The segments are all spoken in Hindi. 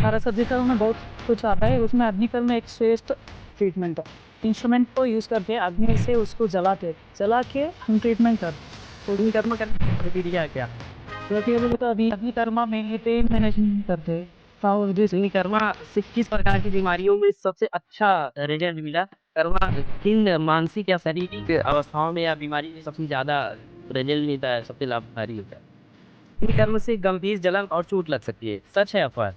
पैरासर्जिकल में बहुत कुछ आता है, उसमें अग्निकर्म में एक श्रेष्ठ ट्रीटमेंट है। इंस्ट्रूमेंट को यूज़ करके अग्नि से उसको जला के हम ट्रीटमेंट करते। अग्निकर्म करने की प्रक्रिया क्या? प्रतिबल तो अभी अग्निकर्मा में ये पेन मैनेजमेंट करते हैं। और जिस अग्निकर्मा से किस प्रकार की बीमारियों में सबसे अच्छा रिजल्ट मिला? कर्मा किन मानसिक या शारीरिक अवस्थाओं में या बीमारी में सबसे ज़्यादा रिजल्ट मिलता है, सबसे लाभकारी होता है? अग्निकर्म से गंभीर जलन और चोट लग सकती है, सच है अफवाह?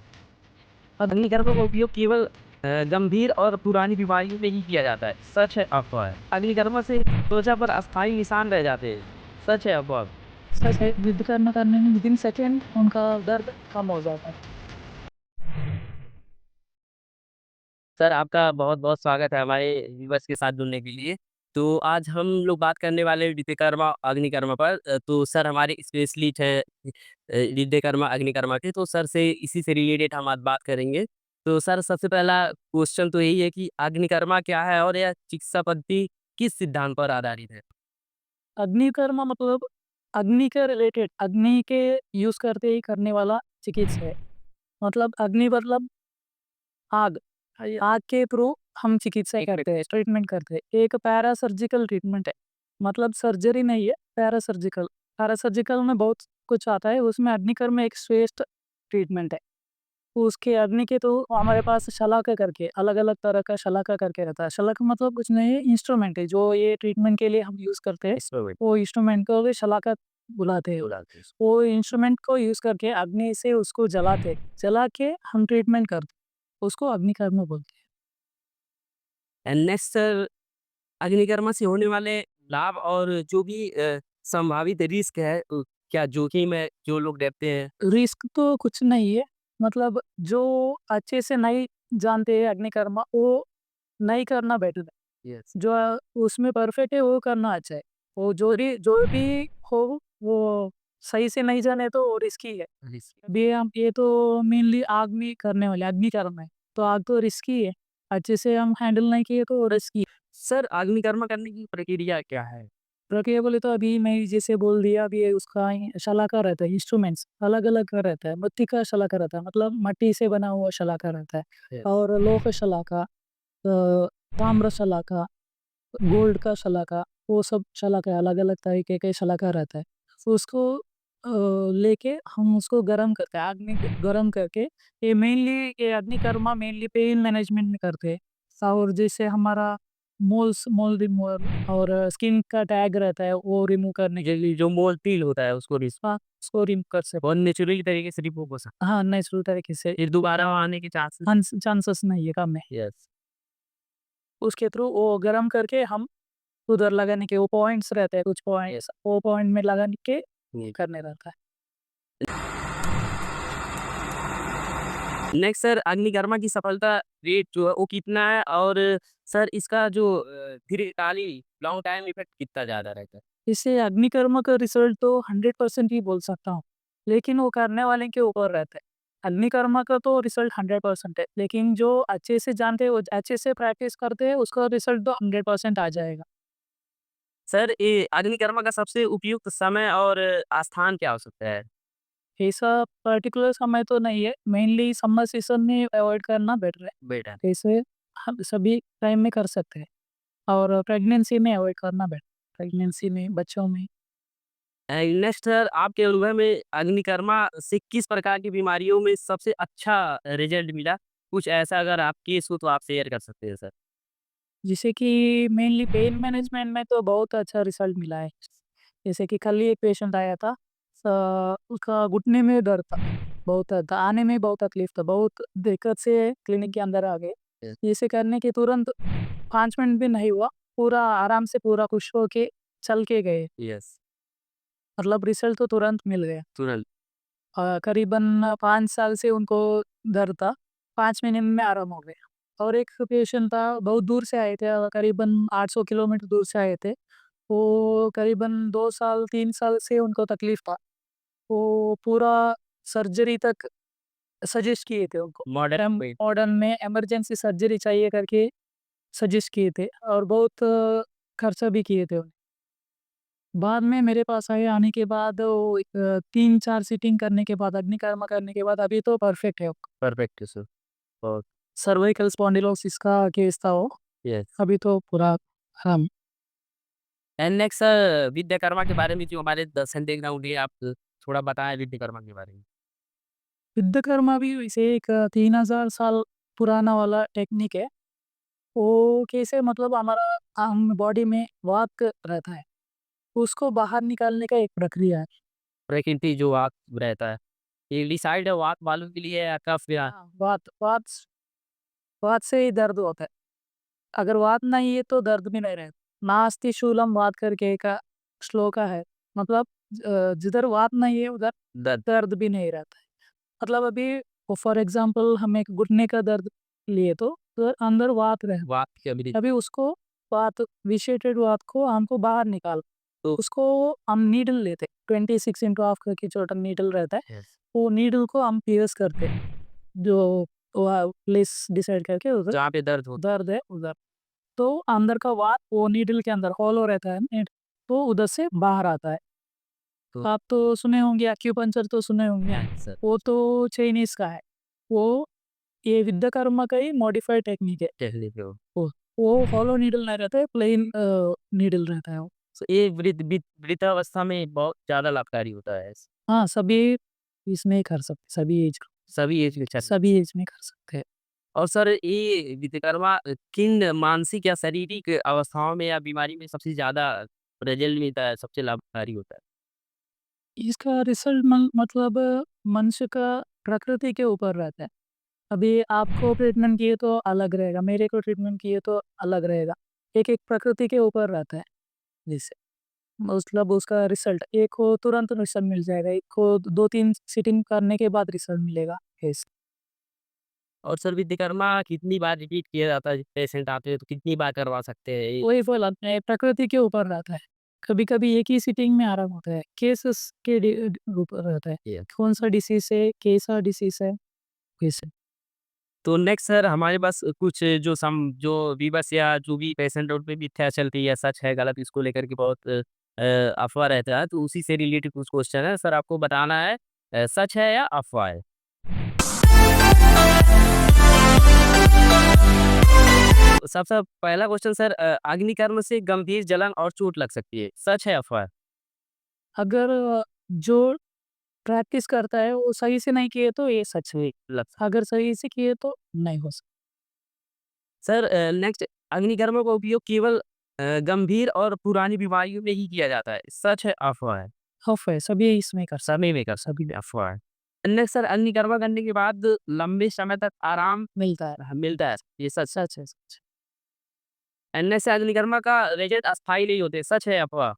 अग्निकर्म का उपयोग केवल गंभीर और पुरानी बीमारियों में ही किया जाता है, सच है अफवाह? अग्निकर्म से त्वचा पर अस्थायी निशान रह जाते हैं, सच है अफवाह? सच है, युद्ध करने में विदिन सेकेंड उनका दर्द कम हो जाता है। सर आपका बहुत-बहुत स्वागत है हमारे व्यूअर्स के साथ जुड़ने के लिए। तो आज हम लोग बात करने वाले हैं विद्याकर्मा, अग्निकर्मा पर। तो सर हमारे स्पेशलिस्ट हैं विद्याकर्मा, अग्निकर्मा के, तो सर से इसी से रिलेटेड हम आज बात करेंगे। तो सर सबसे पहला क्वेश्चन तो यही है कि अग्निकर्मा क्या है और यह चिकित्सा पद्धति किस सिद्धांत पर आधारित है? अग्निकर्म मतलब अग्नि के रिलेटेड, अग्नि के यूज़ करते ही करने वाला चिकित्सा है। मतलब अग्नि मतलब आग। आग के थ्रू हम चिकित्सा करते हैं, ट्रीटमेंट करते हैं। एक पैरासर्जिकल ट्रीटमेंट है, मतलब सर्जरी नहीं है, पैरासर्जिकल। पैरासर्जिकल में बहुत कुछ आता है, उसमें अग्निकर्म एक श्रेष्ठ ट्रीटमेंट है। उसके अग्नि के तो हमारे पास शलाका करके अलग-अलग तरह का शलाका करके रहता है। शलाका मतलब कुछ नहीं है, इंस्ट्रूमेंट है जो ये ट्रीटमेंट के लिए हम यूज़ करते हैं। इंस्ट्रूमेंट वो इंस्ट्रूमेंट को भी शलाका बुलाते हैं। बुलाते हैं। वो इंस्ट्रूमेंट को यूज़ करके अग्नि से उसको जला के हम ट्रीटमेंट करते हैं। उसको अग्निकर्म बोलते हैं। एंड नेक्स्ट सर, अग्निकर्मा से होने वाले लाभ और जो भी संभावित रिस्क है, क्या जोखिम है जो लोग रहते हैं? रिस्क तो कुछ नहीं है, मतलब जो अच्छे से नहीं जानते हैं अग्निकर्मा, वो नहीं करना बेटर है। यस। जो उसमें परफेक्ट है वो करना अच्छा है। वो जो भी हो वो सही से नहीं जाने तो वो रिस्की है। रिस्क। अभी हम ये तो मेनली आग में करने वाले अग्निकर्म है, तो आग तो रिस्की है। अच्छे से हम हैंडल नहीं किए तो रिस्की है। सर अग्निकर्मा करने की प्रक्रिया क्या है? प्रक्रिया बोले तो अभी मैं जैसे बोल दिया, अभी ये उसका शलाका रहता है, इंस्ट्रूमेंट्स अलग-अलग का रहता है। मिट्टी का शलाका रहता है, मतलब मिट्टी से बना हुआ शलाका रहता है। यस। और लोह शलाका, ताम्र शलाका, गोल्ड का शलाका, वो सब शलाका अलग-अलग तरीके के शलाका रहता है। तो उसको लेके हम उसको गरम करते हैं, आग में गरम करके। ये मेनली ये अग्निकर्मा मेनली पेन मैनेजमेंट में करते हैं। और जैसे हमारा मोल रिमूवल और स्किन का टैग रहता है, वो रिमूव करने के लिए जो मोल पील होता है उसको हाँ, उसको रिमूव कर सकते। बहुत नेचुरली तरीके से रिमूव हो सकता हाँ, नेचुरल तरीके से। है। फिर दोबारा आने के चांसेस। चांसेस नहीं है, कम है। यस। उसके थ्रू वो गरम करके हम उधर लगाने के वो पॉइंट्स रहते हैं, कुछ पॉइंट्स, वो पॉइंट में लगाने के करने रहता है। नेक्स्ट सर, अग्निकर्मा की सफलता रेट जो है वो कितना है और सर इसका जो दीर्घकालीन लॉन्ग टाइम इफेक्ट कितना ज़्यादा रहता है? इससे अग्निकर्म का रिजल्ट तो 100% ही बोल सकता हूँ, लेकिन वो करने वाले के ऊपर रहता है। अग्निकर्म का तो रिजल्ट 100% है, लेकिन जो अच्छे से जानते हैं, वो अच्छे से प्रैक्टिस करते हैं, उसका रिजल्ट तो 100% आ जाएगा। सर ये अग्निकर्मा का सबसे उपयुक्त समय और स्थान क्या हो सकता है? ऐसा पर्टिकुलर समय तो नहीं है, मेनली समर सीज़न में अवॉइड करना बेटर है। बेटर। ऐसे हम सभी टाइम में कर सकते हैं, और प्रेगनेंसी में अवॉइड करना बेटर, प्रेगनेंसी में, बच्चों में। नेक्स्ट सर, आपके अनुभव में अग्निकर्मा से किस प्रकार की बीमारियों में सबसे अच्छा रिजल्ट मिला? कुछ ऐसा अगर आप केस हो तो आप शेयर कर सकते हैं सर। जैसे कि मेनली पेन मैनेजमेंट में तो बहुत अच्छा रिजल्ट मिला है। जैसे कि कल ही एक पेशेंट आया था, उसका घुटने में दर्द था, बहुत दर्द था, आने में बहुत तकलीफ था, बहुत दिक्कत से क्लिनिक के अंदर आ गए। यस। जैसे करने के तुरंत 5 मिनट भी नहीं हुआ, पूरा आराम से पूरा खुश होके चल के गए। यस। मतलब रिजल्ट तो तुरंत मिल गया। तुरंत। करीबन 5 साल से उनको दर्द था, 5 महीने में आराम हो गया। और एक पेशेंट था, बहुत दूर से आए थे, करीबन 800 किलोमीटर दूर से आए थे। वो करीबन 2 साल, 3 साल से उनको तकलीफ था। वो पूरा सर्जरी तक सजेस्ट किए थे उनको। मॉडर्न हम में। मॉडर्न में इमरजेंसी सर्जरी चाहिए करके सजेस्ट किए थे, और बहुत खर्चा भी किए थे उन्हें। बाद में मेरे पास आने के बाद वो 3-4 सीटिंग करने के बाद, अग्निकर्मा करने के बाद अभी तो परफेक्ट है। परफेक्ट है सर। और सर्वाइकल स्पॉन्डिलोसिस का केस था वो, यस। अभी तो पूरा आराम। एंड नेक्स्ट सर विद्याकर्मा के बारे में जो हमारे दर्शन बैकग्राउंड है, आप थोड़ा बताएँ विद्याकर्मा के बारे में? विश्वकर्मा भी वैसे एक 3000 साल पुराना वाला टेक्निक है। वो कैसे मतलब हमारा बॉडी में वात रहता है, उसको बाहर निकालने का एक प्रक्रिया है। प्रकृति जो आप रहता है, ये डिसाइड है वात वालों के लिए या कफ या हाँ, वात वात वात से ही दर्द होता है। अगर वात नहीं है तो दर्द भी नहीं रहता। नास्ति शूलम वात करके एक श्लोका है। मतलब जिधर वात नहीं है उधर दर्द दर्द भी नहीं रहता है। मतलब अभी फॉर एग्जांपल हम एक घुटने का दर्द लिए तो अंदर वात रहे, वात की अभी अभी उसको वात विशेटेड वात को हमको बाहर निकाल, तो उसको हम नीडल लेते 26 इंटू हाफ करके छोटा नीडल रहता है। यस। वो नीडल को हम पियर्स करते, जो प्लेस डिसाइड करके उधर जहाँ पे दर्द होता दर्द है उधर, तो अंदर का वात वो नीडल के अंदर हॉलो रहता है नीड, तो उधर से बाहर आता है। तो आप तो सुने होंगे, एक्यूपंक्चर तो सुने होंगे। है सर, वो तो चाइनीज का है। वो ये विद्याकर्मा का ही मॉडिफाइड टेक्निक है। टेक्निक है वो। वो वो हॉलो नीडल नहीं रहता है, प्लेन नीडल रहता है वो। सो ये वृद्धावस्था में बहुत ज़्यादा लाभकारी होता है। हाँ, सभी इसमें कर सकते, सभी एज के चल सभी एज में कर सकते हैं। और सर ये विश्वकर्मा किन मानसिक या शारीरिक अवस्थाओं में या बीमारी में सबसे ज़्यादा रिजल्ट मिलता है, सबसे लाभकारी होता है? इसका रिजल्ट मतलब मनुष्य का प्रकृति के ऊपर रहता है। अभी आपको ट्रीटमेंट किए तो अलग रहेगा, मेरे को ट्रीटमेंट किए तो अलग रहेगा। एक-एक प्रकृति के ऊपर रहता है। जैसे मतलब उसका रिजल्ट एक को तुरंत रिजल्ट मिल जाएगा, एक को 2-3 सिटिंग करने के बाद रिजल्ट मिलेगा, ऐसे। और सर विश्वकर्मा कितनी बार रिपीट किया जाता है? पेशेंट आते हैं तो कितनी बार करवा सकते हैं? ये वही बोला आपने, प्रकृति के ऊपर रहता है। कभी-कभी एक ही सिटिंग में आराम होता है, केसेस के ऊपर रहता है। ये कौन-सा डिसीज़ है, कैसा डिसीज़ है, वैसे। तो नेक्स्ट सर हमारे पास कुछ जो विवश या जो भी पेशेंट उन पे मिथ्या चलती है, सच है, गलत इसको लेकर के बहुत अफ़वाह रहता है, तो उसी से रिलेटेड कुछ क्वेश्चन है। सर आपको बताना है सच है या अफ़वाह है? तो सबसे पहला क्वेश्चन सर अग्निकर्म से गंभीर जलन और चोट लग सकती है, सच है अफ़वाह है? अगर जो प्रैक्टिस करता है वो सही से नहीं किए तो ये सच है, लग अगर सही से किए तो नहीं हो सकता। सर नेक्स्ट अग्निकर्म का उपयोग केवल गंभीर और पुरानी बीमारियों में ही किया जाता है, सच है अफ़वाह है? हफ़ है, सभी इसमें कर सकते, सभी में कर सभी सकते हैं, अफ़वाह है। नेक्स्ट सर अग्निकर्म करने के बाद लंबे समय तक आराम मिलता है। मिलता है, ये सच? सच है, सच। एनएस से अग्निकर्मा का रिजल्ट अस्थायी नहीं होते, सच है अफ़वाह?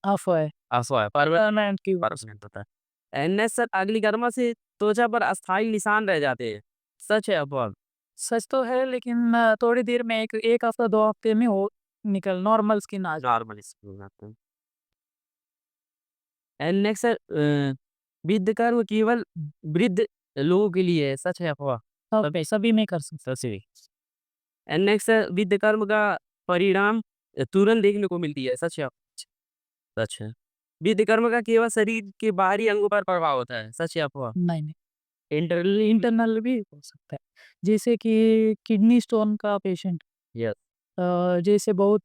अफ़वाह है, अफ़वाह है, परमानेंट की परमानेंट होता है। एनएस सर अग्निकर्मा से त्वचा पर अस्थायी निशान रह जाते हैं, सच है अफ़वाह? सच तो है, लेकिन थोड़ी देर में 1 हफ़्ता 2 हफ़्ते में वो निकल नॉर्मल स्किन आ जाता नॉर्मल स्किन हो जाते हैं। एंड नेक्स्ट सर विद्यकर्म केवल वृद्ध लोगों के लिए है, सच है अफ़वाह? है। सभी सभी में कर सकते। सच है। एंड नेक्स्ट सर विद्यकर्म का परिणाम तुरंत देखने को मिलती है, सच है? सच है। विद्यकर्म का केवल शरीर के बाहरी अंगों पर प्रभाव होता है, सच है अफ़वाह? नहीं, नहीं, इंटरनली इंटरनल भी हो सकता है। जैसे कि किडनी स्टोन का पेशेंट, यस। जैसे बहुत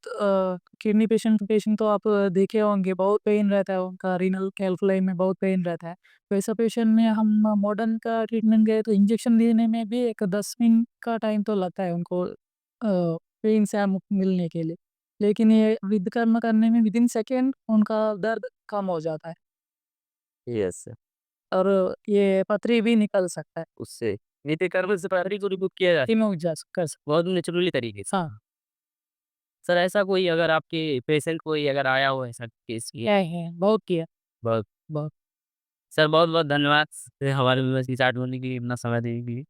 किडनी पेशेंट पेशेंट तो आप देखे होंगे, बहुत पेन रहता है उनका, रीनल कैल्कुलाई में बहुत पेन रहता है। वैसा पेशेंट में हम मॉडर्न का ट्रीटमेंट गए तो इंजेक्शन देने में भी एक 10 मिनट का टाइम तो लगता है उनको पेन से मुक्त मिलने के लिए। लेकिन ये विधकर्म करने में विदिन सेकंड उनका दर्द कम हो जाता है यस सर। और ये पथरी भी निकल सकता है। उससे विद्यकर्म से पथरी को रिमूव किया जा रिमूव जा कर सकते। बहुत नेचुरली तरीके से। हाँ, सर ऐसा कोई अगर आपके पेशेंट कोई अगर आया हो ऐसा केस किया क्या है, बहुत किया, बहुत बहुत। सर बहुत-बहुत धन्यवाद हमारे व्यूअर्स के साथ होने के लिए, अपना समय देने के लिए।